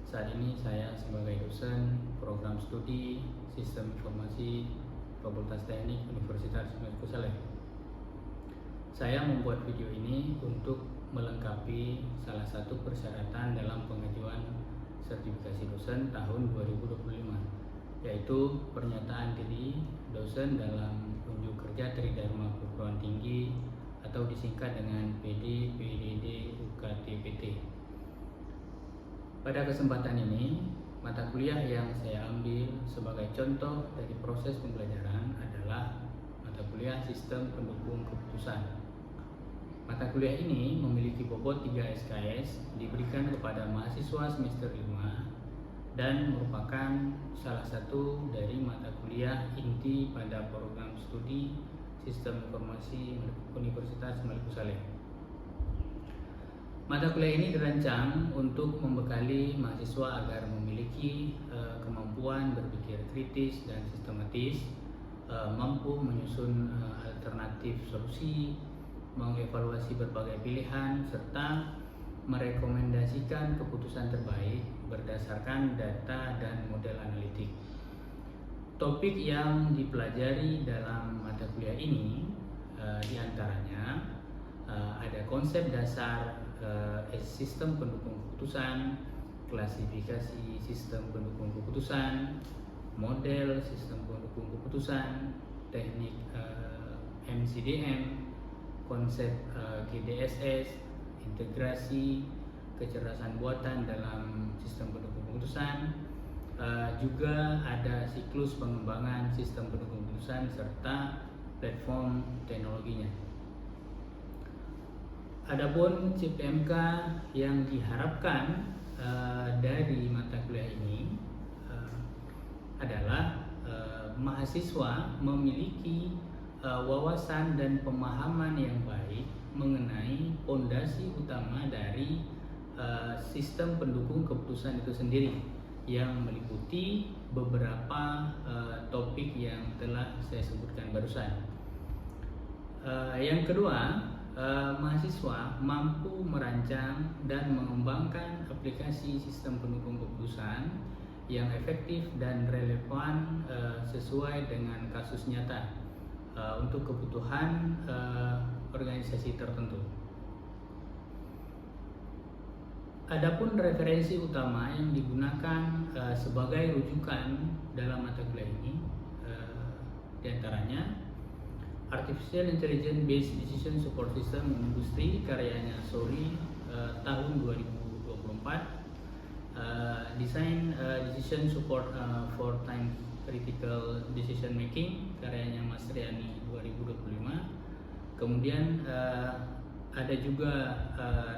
Saat ini saya sebagai dosen program studi Sistem Informasi Fakultas Teknik Universitas Immanuel Saleh. Saya membuat video ini untuk melengkapi salah satu persyaratan dalam pengajuan sertifikasi dosen tahun 2025, yaitu pernyataan diri dosen dalam unjuk kerja Tridharma Perguruan Tinggi atau disingkat dengan PD, PDD, UKT, PT. Pada kesempatan ini, mata kuliah yang saya ambil sebagai contoh dari proses pembelajaran adalah mata kuliah Sistem Pendukung Keputusan. Mata kuliah ini memiliki bobot 3 SKS, diberikan kepada mahasiswa semester 5 dan merupakan salah satu dari mata kuliah inti pada program studi Sistem Informasi Universitas Immanuel Saleh. Mata kuliah ini dirancang untuk membekali mahasiswa agar memiliki kemampuan berpikir kritis dan sistematis, mampu menyusun alternatif solusi, mengevaluasi berbagai pilihan, serta merekomendasikan keputusan terbaik berdasarkan data dan model analitik. Topik yang dipelajari dalam mata kuliah ini diantaranya ada konsep dasar sistem pendukung keputusan, klasifikasi sistem pendukung keputusan, model sistem pendukung keputusan, teknik MCDM, konsep GDSS, integrasi kecerdasan buatan dalam sistem pendukung keputusan, juga ada siklus pengembangan sistem pendukung keputusan serta platform teknologinya. Adapun CPMK yang diharapkan dari mata kuliah ini adalah mahasiswa memiliki wawasan dan pemahaman yang baik mengenai fondasi utama dari sistem pendukung keputusan itu sendiri, yang meliputi beberapa topik yang telah saya sebutkan barusan. Yang kedua, mahasiswa mampu merancang dan mengembangkan aplikasi sistem pendukung keputusan yang efektif dan relevan sesuai dengan kasus nyata untuk kebutuhan organisasi tertentu. Adapun referensi utama yang digunakan sebagai rujukan dalam mata kuliah ini diantaranya Artificial Intelligence Based Decision Support System in Industry karyanya Sori tahun 2024, Design Decision Support for Time Critical Decision Making karyanya Mas Riani 2025. Kemudian ada juga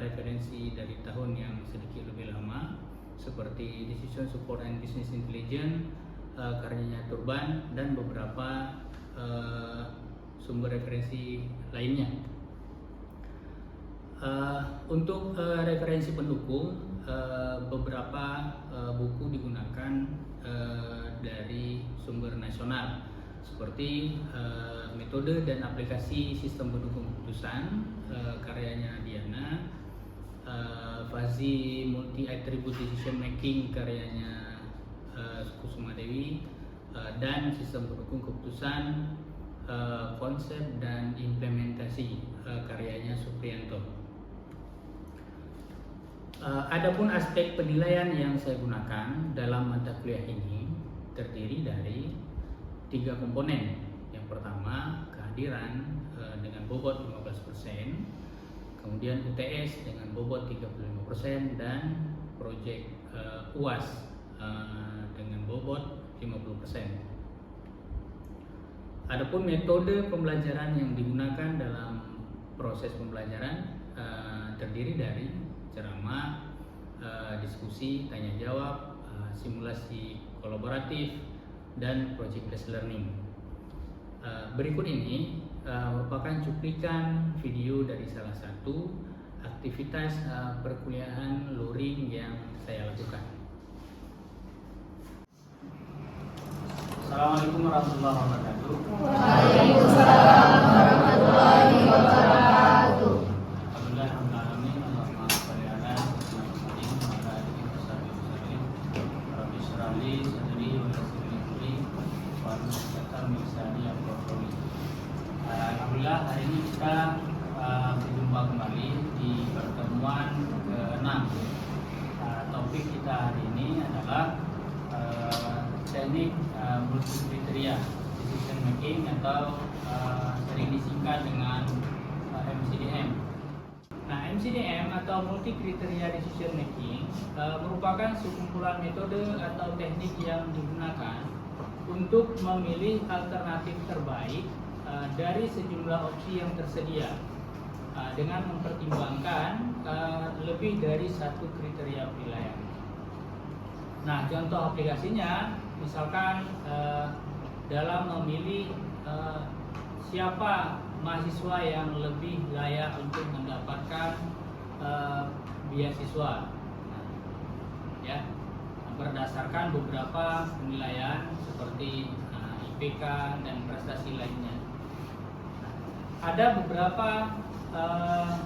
referensi dari tahun yang sedikit lebih lama seperti Decision Support and Business Intelligence karyanya Turban dan beberapa sumber referensi lainnya. Untuk referensi pendukung, beberapa buku digunakan dari sumber nasional seperti Metode dan Aplikasi Sistem Pendukung Keputusan karyanya Diana, Fazi Multi Attribute Decision Making karyanya Kusuma Dewi, dan Sistem Pendukung Keputusan Konsep dan Implementasi karyanya Supriyanto. Adapun aspek penilaian yang saya gunakan dalam mata kuliah ini terdiri dari 3 komponen. Yang pertama, kehadiran dengan bobot 15%, kemudian UTS dengan bobot 35%, dan proyek UAS dengan bobot 50%. Adapun metode pembelajaran yang digunakan dalam proses pembelajaran terdiri dari ceramah, diskusi, tanya jawab, simulasi kolaboratif, dan project based learning. Berikut ini merupakan cuplikan video dari salah satu aktivitas perkuliahan luring yang saya lakukan. Assalamualaikum warahmatullahi wabarakatuh. Waalaikumsalam warahmatullahi wabarakatuh. Alhamdulillah, Allahumma shalli ala Muhammadin wa ala alihi wasallam. hari ini kita berjumpa kembali di pertemuan ke-6. Topik kita hari ini adalah teknik multikriteria decision making atau sering disingkat dengan MCDM. Nah, MCDM atau multi kriteria decision making merupakan sekumpulan metode atau teknik yang digunakan untuk memilih alternatif terbaik dari sejumlah opsi yang tersedia dengan mempertimbangkan lebih dari satu kriteria penilaian. Nah, contoh aplikasinya misalkan dalam memilih siapa mahasiswa yang lebih layak untuk mendapatkan beasiswa, ya, berdasarkan beberapa penilaian seperti IPK dan prestasi lainnya. Ada beberapa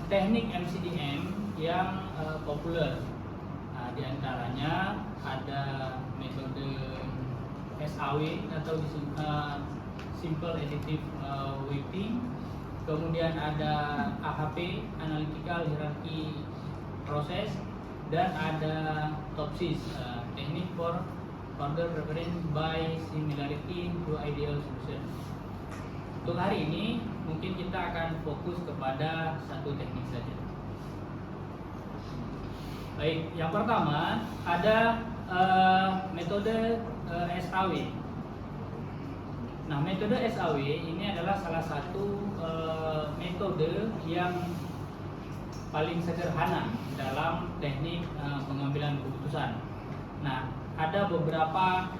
teknik MCDM yang populer. Di antaranya ada metode SAW atau Simple Additive Weighting. Kemudian ada AHP, Analytical Hierarchy Process, dan ada TOPSIS, Technique for Further Preference by Similarity to Ideal Solution. Untuk hari ini mungkin kita akan fokus kepada satu teknik saja. Baik, yang pertama ada metode SAW. Nah, metode SAW ini adalah salah satu metode yang paling sederhana dalam teknik pengambilan keputusan. Nah, ada beberapa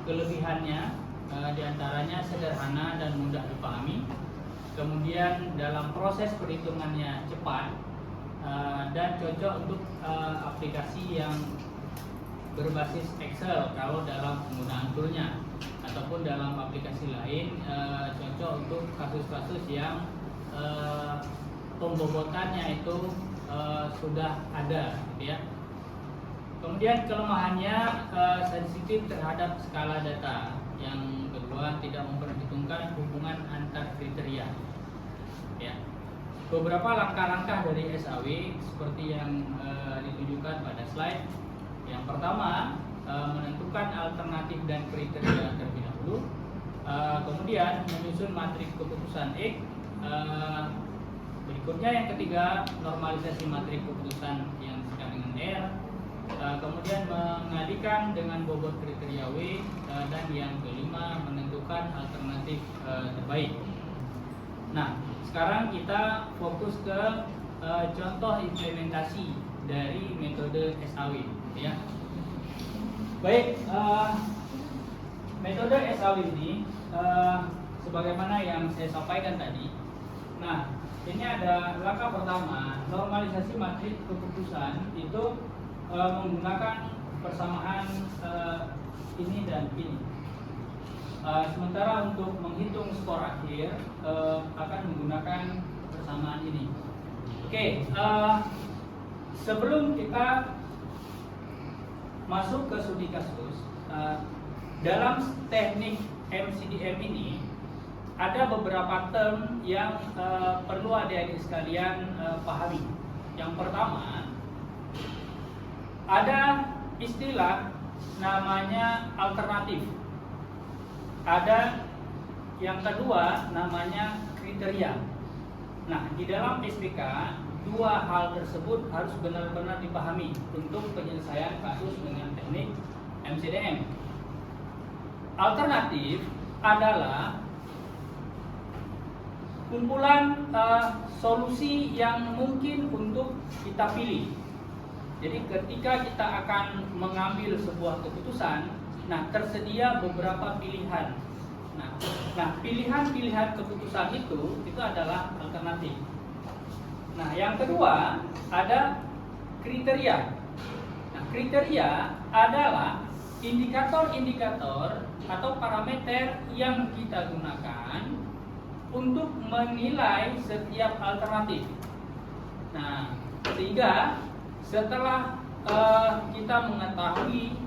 kelebihannya, diantaranya sederhana dan mudah dipahami. Kemudian dalam proses perhitungannya cepat dan cocok untuk aplikasi yang berbasis Excel kalau dalam penggunaan toolnya, ataupun dalam aplikasi lain cocok untuk kasus-kasus yang pembobotannya itu sudah ada, gitu ya. Kemudian kelemahannya sensitif terhadap skala data. Yang kedua, tidak memperhitungkan hubungan antar kriteria, ya. Beberapa langkah-langkah dari SAW seperti yang ditunjukkan pada slide. Yang pertama, menentukan alternatif dan kriteria terlebih dahulu. Kemudian menyusun matriks keputusan X. Berikutnya yang ketiga, normalisasi matriks keputusan yang disingkat dengan R. Kemudian mengadilkan dengan bobot kriteria W. Dan yang kelima, menentukan alternatif terbaik. Nah, sekarang kita fokus ke contoh implementasi dari metode SAW, ya. Baik, metode SAW ini sebagaimana yang saya sampaikan tadi. Nah, ini ada langkah pertama, normalisasi matriks keputusan itu menggunakan persamaan ini dan ini. Sementara untuk menghitung skor akhir akan menggunakan persamaan ini. Oke, sebelum kita masuk ke studi kasus, dalam teknik MCDM ini ada beberapa term yang perlu adik-adik sekalian pahami. Yang pertama, ada istilah namanya alternatif. Ada yang kedua namanya kriteria. Nah, di dalam SPK dua hal tersebut harus benar-benar dipahami untuk penyelesaian kasus dengan teknik MCDM. Alternatif adalah kumpulan solusi yang mungkin untuk kita pilih. Jadi ketika kita akan mengambil sebuah keputusan, nah tersedia beberapa pilihan. Nah pilihan-pilihan keputusan itu adalah alternatif. Nah, yang kedua ada kriteria. Nah, kriteria adalah indikator-indikator atau parameter yang kita gunakan untuk menilai setiap alternatif. Nah, sehingga setelah kita mengetahui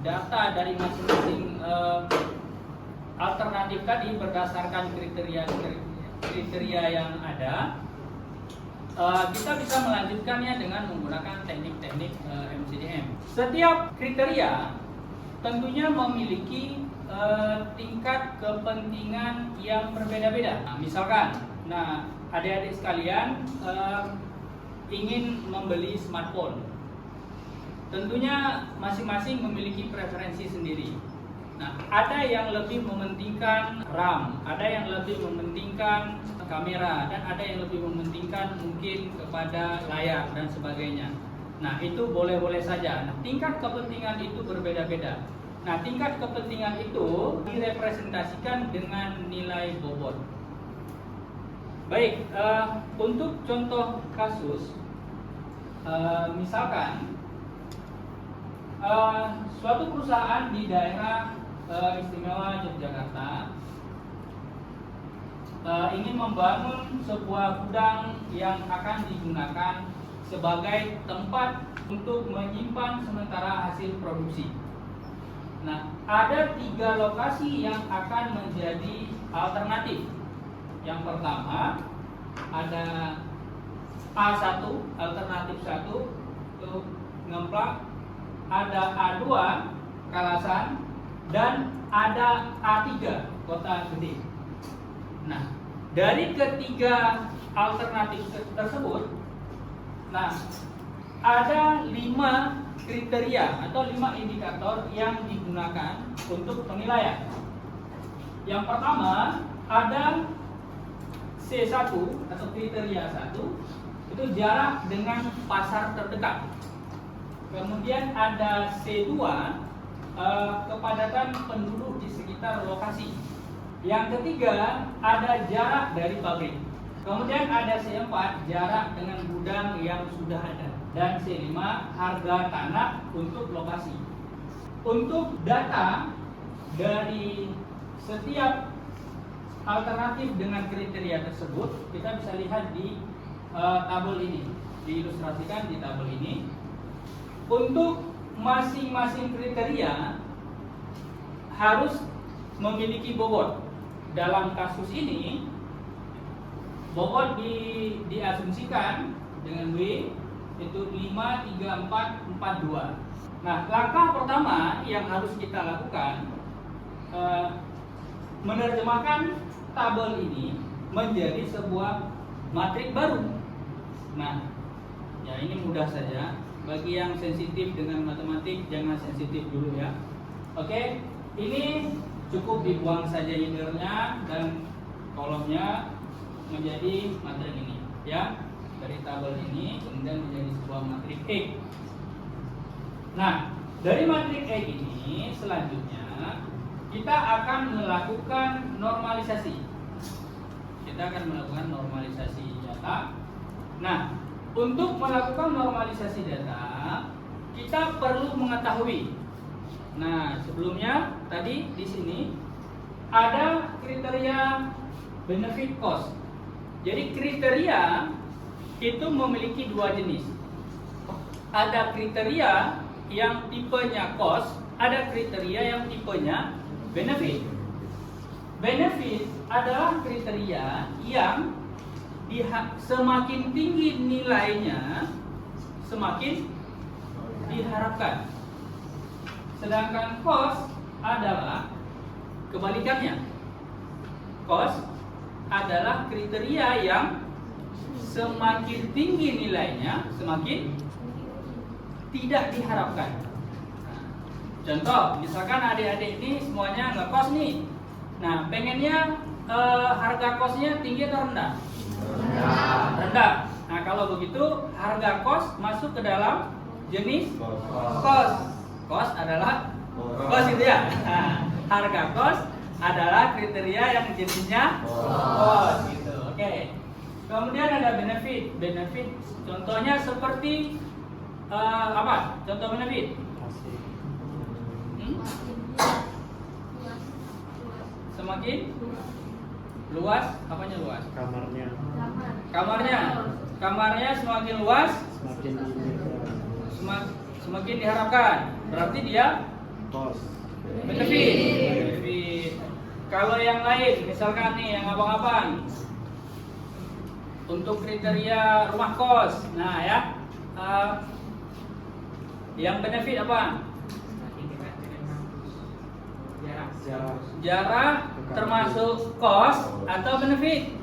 data dari masing-masing alternatif tadi berdasarkan kriteria kriteria yang ada, kita bisa melanjutkannya dengan menggunakan teknik-teknik MCDM. Setiap kriteria tentunya memiliki tingkat kepentingan yang berbeda-beda. Nah, misalkan, adik-adik sekalian ingin membeli smartphone. Tentunya masing-masing memiliki preferensi sendiri. Nah, ada yang lebih mementingkan RAM, ada yang lebih mementingkan kamera, dan ada yang lebih mementingkan mungkin kepada layar dan sebagainya. Nah, itu boleh-boleh saja. Nah, tingkat kepentingan itu berbeda-beda. Nah, tingkat kepentingan itu direpresentasikan dengan nilai bobot. Baik, untuk contoh kasus, misalkan suatu perusahaan di daerah istimewa Yogyakarta ingin membangun sebuah gudang yang akan digunakan sebagai tempat untuk menyimpan sementara hasil produksi. Nah, ada 3 lokasi yang akan menjadi alternatif. Yang pertama ada A1, alternatif 1 itu Ngemplak, ada A2 Kalasan, dan ada A3 Kota Gede. Nah, dari ketiga alternatif tersebut, ada 5 kriteria atau 5 indikator yang digunakan untuk penilaian. Yang pertama ada C1 atau kriteria 1, itu jarak dengan pasar terdekat. Kemudian ada C2, kepadatan penduduk di sekitar lokasi. Yang ketiga ada jarak dari pabrik. Kemudian ada C4, jarak dengan gudang yang sudah ada. Dan C5, harga tanah untuk lokasi. Untuk data dari setiap alternatif dengan kriteria tersebut, kita bisa lihat di tabel ini, diilustrasikan di tabel ini. Untuk masing-masing kriteria harus memiliki bobot. Dalam kasus ini, bobot diasumsikan dengan W itu 5, 3, 4, 4, 2. Nah, langkah pertama yang harus kita lakukan menerjemahkan tabel ini menjadi sebuah matrik baru. Nah, ya ini mudah saja. Bagi yang sensitif dengan matematik, jangan sensitif dulu ya. Oke, ini cukup dibuang saja headernya dan kolomnya menjadi matrik ini, ya. Dari tabel ini kemudian menjadi sebuah matrik X. Nah, dari matrik X ini selanjutnya kita akan melakukan normalisasi. Kita akan melakukan normalisasi data. Nah, untuk melakukan normalisasi data, kita perlu mengetahui. Nah, sebelumnya tadi di sini ada kriteria benefit cost. Jadi kriteria itu memiliki 2 jenis. Ada kriteria yang tipenya cost, ada kriteria yang tipenya benefit. Benefit adalah kriteria yang semakin tinggi nilainya, semakin diharapkan. Sedangkan cost adalah kebalikannya. Cost adalah kriteria yang semakin tinggi nilainya, semakin tidak diharapkan. Contoh, misalkan adik-adik ini semuanya ngekos nih. Nah, pengennya harga kosnya tinggi atau rendah? Rendah. Nah, kalau begitu harga kos masuk ke dalam jenis kos. Kos adalah kos itu ya. Nah, harga kos adalah kriteria yang jenisnya kos gitu. Oke. Kemudian ada benefit. Benefit contohnya seperti apa? Contoh benefit. Semakin luas, apanya luas? Kamarnya semakin luas, semakin diharapkan. Berarti dia benefit. Kalau yang lain, misalkan nih yang abang-abang, untuk kriteria rumah kos. Nah ya, yang benefit apa? Jarak termasuk kos atau benefit?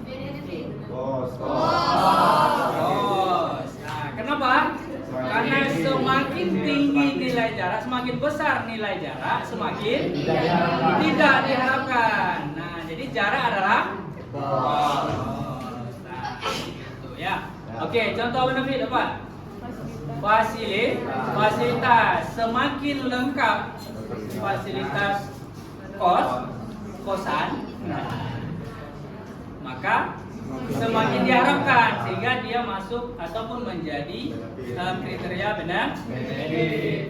Kos. Kos. Nah, kenapa? Karena semakin tinggi nilai jarak, semakin besar nilai jarak, semakin tidak diharapkan. Nah, jadi jarak adalah kos. Nah, gitu ya. Oke, contoh benefit apa? Fasilitas. Semakin lengkap fasilitas kosan, maka semakin diharapkan sehingga dia masuk ataupun menjadi kriteria benar.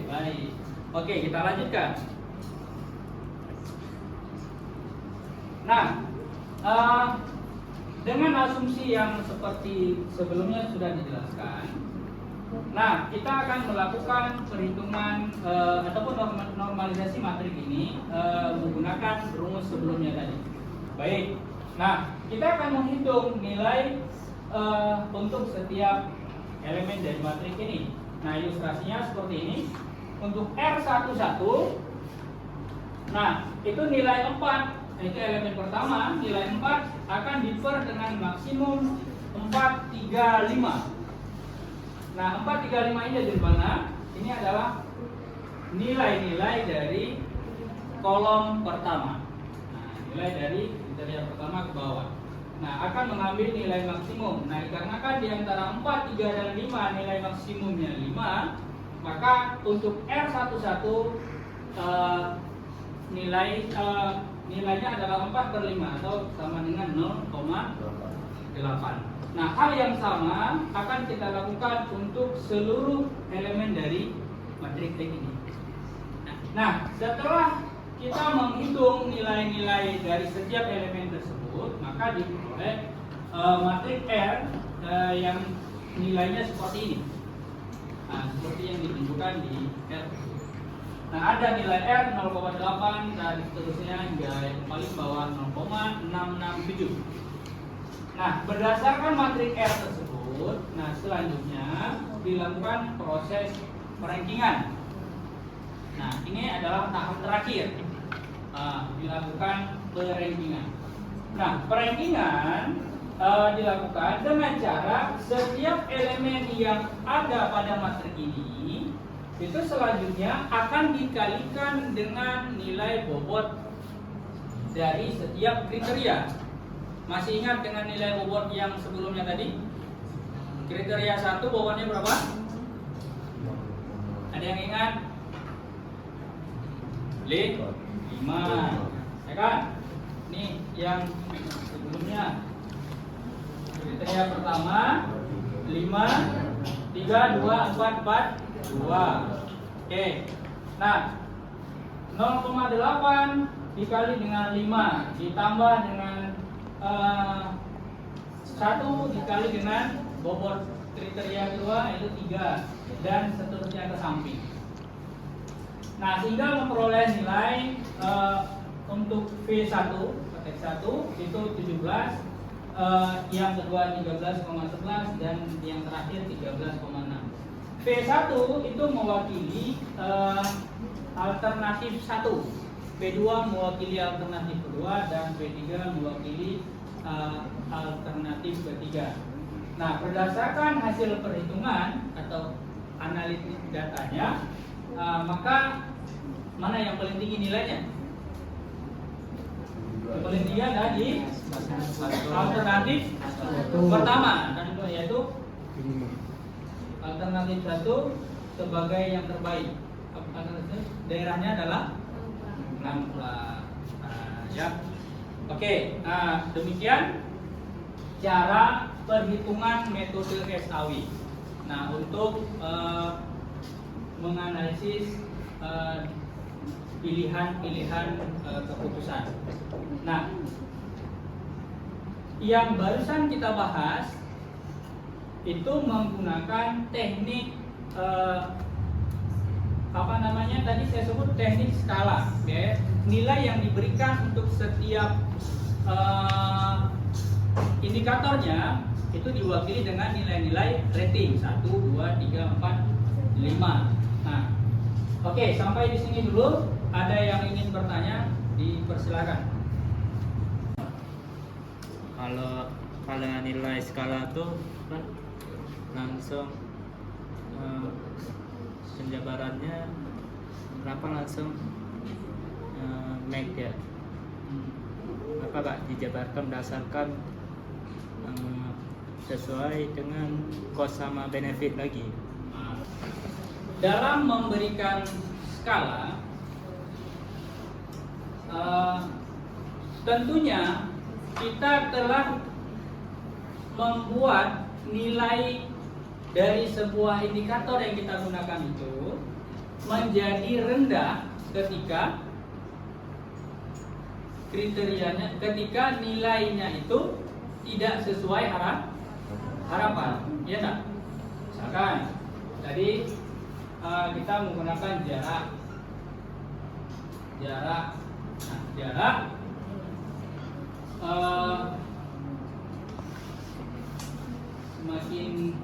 Baik. Oke, kita lanjutkan. Nah, dengan asumsi yang seperti sebelumnya sudah dijelaskan. Nah, kita akan melakukan perhitungan ataupun normalisasi matrik ini menggunakan rumus sebelumnya tadi. Baik. Nah, kita akan menghitung nilai untuk setiap elemen dari matrik ini. Nah, ilustrasinya seperti ini. Untuk R11, nah, itu nilai 4, itu elemen pertama, nilai 4 akan diper dengan maksimum 435. Nah, 435 ini dari mana? Ini adalah nilai-nilai dari kolom pertama. Nah, nilai dari kriteria pertama ke bawah. Nah, akan mengambil nilai maksimum. Nah, dikarenakan di antara 4, 3, dan 5 nilai maksimumnya 5, maka untuk R11 nilainya adalah 4/5 atau sama dengan 0,8. Nah, hal yang sama akan kita lakukan untuk seluruh elemen dari matrik ini. Nah, setelah kita menghitung nilai-nilai dari setiap elemen tersebut, maka diperoleh matrik R yang nilainya seperti ini. Nah, seperti yang ditunjukkan di R. Nah, ada nilai R 0,8 dan seterusnya hingga yang paling bawah 0,667. Nah, berdasarkan matrik R tersebut, nah selanjutnya dilakukan proses perankingan. Nah, ini adalah tahap terakhir. Dilakukan perankingan. Nah, perankingan dilakukan dengan cara setiap elemen yang ada pada matrik ini itu selanjutnya akan dikalikan dengan nilai bobot dari setiap kriteria. Masih ingat dengan nilai bobot yang sebelumnya tadi? Kriteria 1 bobotnya berapa? Ada yang ingat? 5. Ya kan? Ini yang sebelumnya. Kriteria pertama 5, 3, 2, 4, 4, 2. Oke. Nah, 0,8 dikali dengan 5 ditambah dengan 1 dikali dengan bobot kriteria kedua yaitu 3 dan seterusnya ke samping. Nah, sehingga memperoleh nilai untuk V1 ketik 1 itu 17, yang kedua 13,11 dan yang terakhir 13,6. V1 itu mewakili alternatif 1. P2 mewakili alternatif kedua dan P3 mewakili alternatif ketiga. Nah, berdasarkan hasil perhitungan atau analisis datanya, maka mana yang paling tinggi nilainya? Yang paling tinggi ada di alternatif pertama, yaitu alternatif 1 sebagai yang terbaik. Daerahnya adalah 16. Ya. Oke, demikian cara perhitungan metode SAW. Nah, untuk menganalisis pilihan-pilihan keputusan. Nah, yang barusan kita bahas itu menggunakan teknik tadi saya sebut teknik skala, okay? Nilai yang diberikan untuk setiap indikatornya itu diwakili dengan nilai-nilai rating 1, 2, 3, 4, 5. Nah, oke, sampai di sini dulu. Ada yang ingin bertanya, dipersilakan. Kalau nilai skala tuh kan langsung penjabarannya kenapa langsung make ya? Apa Pak dijabarkan berdasarkan sesuai dengan cost sama benefit lagi? Dalam memberikan skala, tentunya kita telah membuat nilai dari sebuah indikator yang kita gunakan itu menjadi rendah ketika kriterianya, ketika nilainya itu tidak sesuai harapan, ya tak? Misalkan tadi kita menggunakan jarak, nah, jarak semakin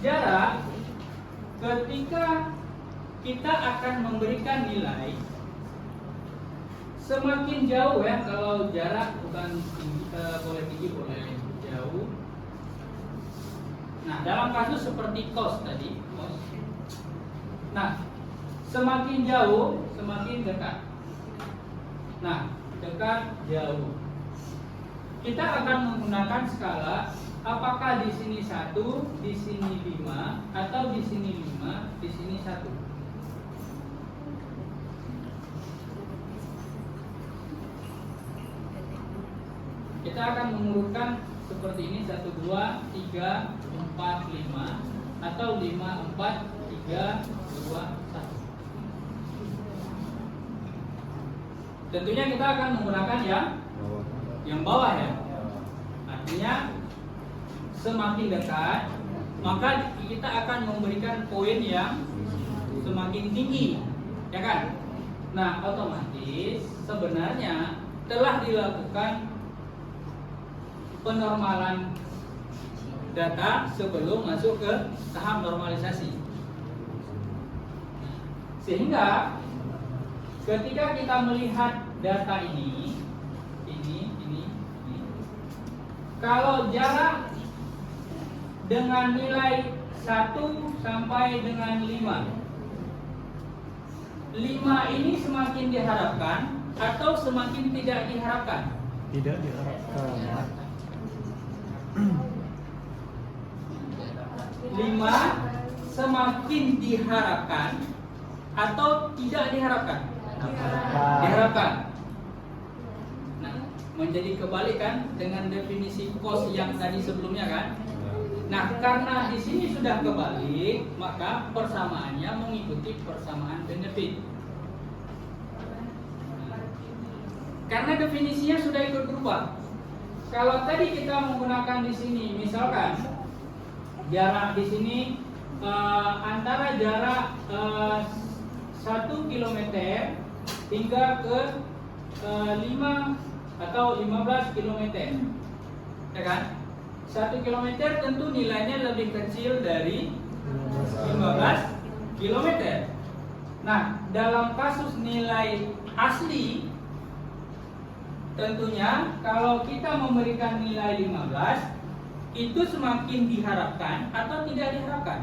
jarak ketika kita akan memberikan nilai semakin jauh ya, kalau jarak bukan tinggi, boleh tinggi boleh jauh. Nah, dalam kasus seperti cost tadi, nah semakin jauh semakin dekat. Nah, dekat jauh. Kita akan menggunakan skala. Apakah di sini 1, di sini 5, atau di sini 5, di sini 1? Kita akan mengurutkan seperti ini 1, 2, 3, 4, 5, atau 5, 4, 3, 2, 1. Tentunya kita akan menggunakan yang bawah ya. Artinya semakin dekat, maka kita akan memberikan poin yang semakin tinggi, ya kan? Nah, otomatis sebenarnya telah dilakukan penormalan data sebelum masuk ke tahap normalisasi. Sehingga ketika kita melihat data ini, kalau jarak dengan nilai 1 sampai dengan 5 ini semakin diharapkan atau semakin tidak diharapkan? Tidak diharapkan. 5 semakin diharapkan atau tidak diharapkan? Diharapkan. Nah, menjadi kebalikan dengan definisi cost yang tadi sebelumnya kan? Nah, karena di sini sudah kebalik, maka persamaannya mengikuti persamaan benefit. Karena definisinya sudah ikut berubah. Kalau tadi kita menggunakan di sini, misalkan jarak di sini antara jarak 1 km hingga ke 5 atau 15 km, ya kan? 1 km tentu nilainya lebih kecil dari 15 km. Nah, dalam kasus nilai asli, tentunya kalau kita memberikan nilai 15, itu semakin diharapkan atau tidak diharapkan?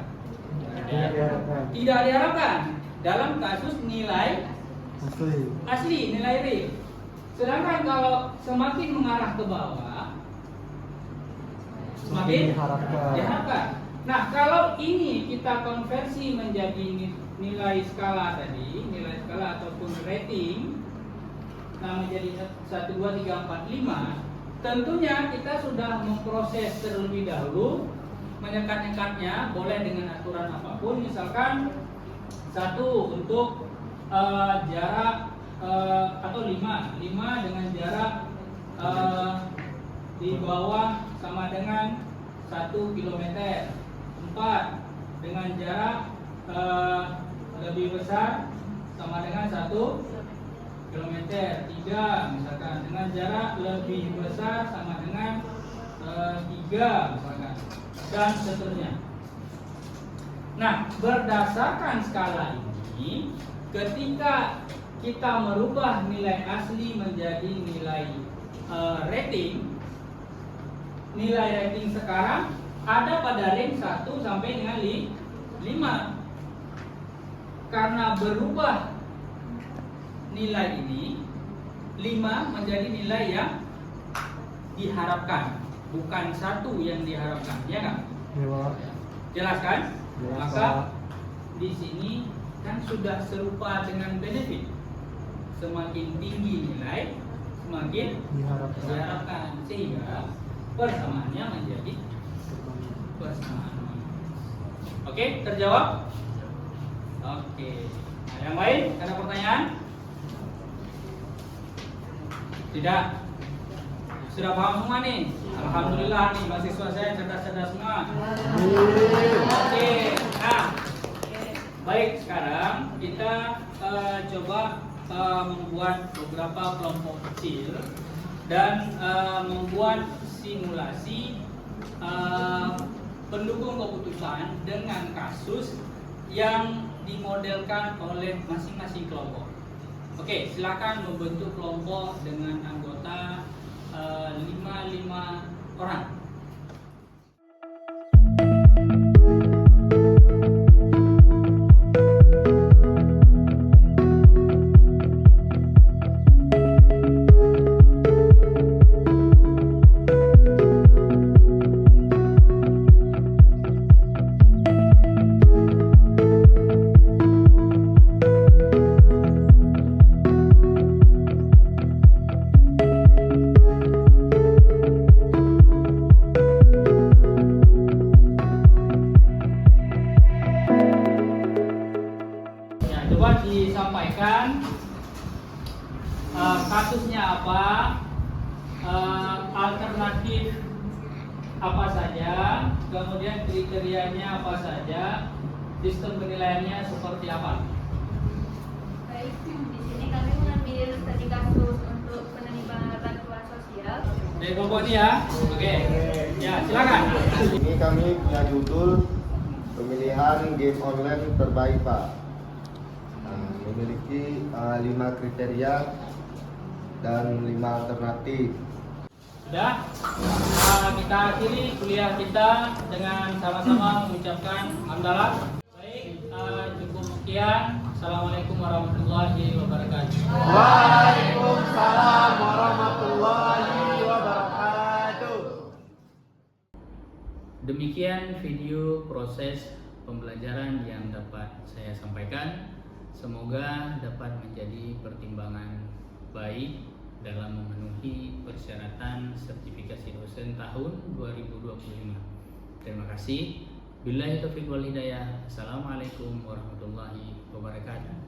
Tidak diharapkan dalam kasus nilai asli, nilai real. Sedangkan kalau semakin mengarah ke bawah, semakin diharapkan. Nah, kalau ini kita konversi menjadi nilai skala tadi, nilai skala ataupun rating, nah menjadi 1, 2, 3, 4, 5, tentunya kita sudah memproses terlebih dahulu, menyekat-nyekatnya boleh dengan aturan apapun, misalkan 1 untuk jarak atau 5 dengan jarak di bawah sama dengan 1 km, 4 dengan jarak lebih besar sama dengan 1 kilometer. 3 misalkan dengan jarak lebih besar sama dengan 3 misalkan, dan seterusnya. Nah, berdasarkan skala ini, ketika kita merubah nilai asli menjadi nilai rating, nilai rating sekarang ada pada range 1 sampai dengan 5. Karena berubah nilai ini, 5 menjadi nilai yang diharapkan, bukan 1 yang diharapkan, ya nggak? Jelas kan? Maka di sini kan sudah serupa dengan benefit. Semakin tinggi nilai, semakin diharapkan, sehingga persamaannya menjadi persamaan. Oke, terjawab? Oke. Nah, yang lain ada pertanyaan? Tidak? Sudah paham semua nih? Alhamdulillah nih, mahasiswa saya cerdas-cerdas semua. Oke. Nah, baik, sekarang kita coba membuat beberapa kelompok kecil dan membuat simulasi pendukung keputusan dengan kasus yang dimodelkan oleh masing-masing kelompok. Oke, silakan membentuk kelompok dengan anggota 5 orang. Coba disampaikan kasusnya apa, alternatif apa saja, kemudian kriterianya apa saja, sistem penilaiannya seperti apa. Baik, di sini kami mengambil studi kasus untuk penerima bantuan sosial. Dari kelompok ini ya, oke. Ya, silakan. Ini kami punya judul pemilihan game online terbaik, Pak. Memiliki 5 kriteria dan 5 alternatif. Sudah, kita akhiri kuliah kita dengan sama-sama mengucapkan hamdalah. Baik, cukup sekian. Assalamualaikum warahmatullahi wabarakatuh. Waalaikumsalam warahmatullahi wabarakatuh. Demikian video proses pembelajaran yang dapat saya sampaikan. Semoga dapat menjadi pertimbangan baik dalam memenuhi persyaratan sertifikasi dosen tahun 2025. Terima kasih. Billahi taufiq wal hidayah. Assalamualaikum warahmatullahi wabarakatuh.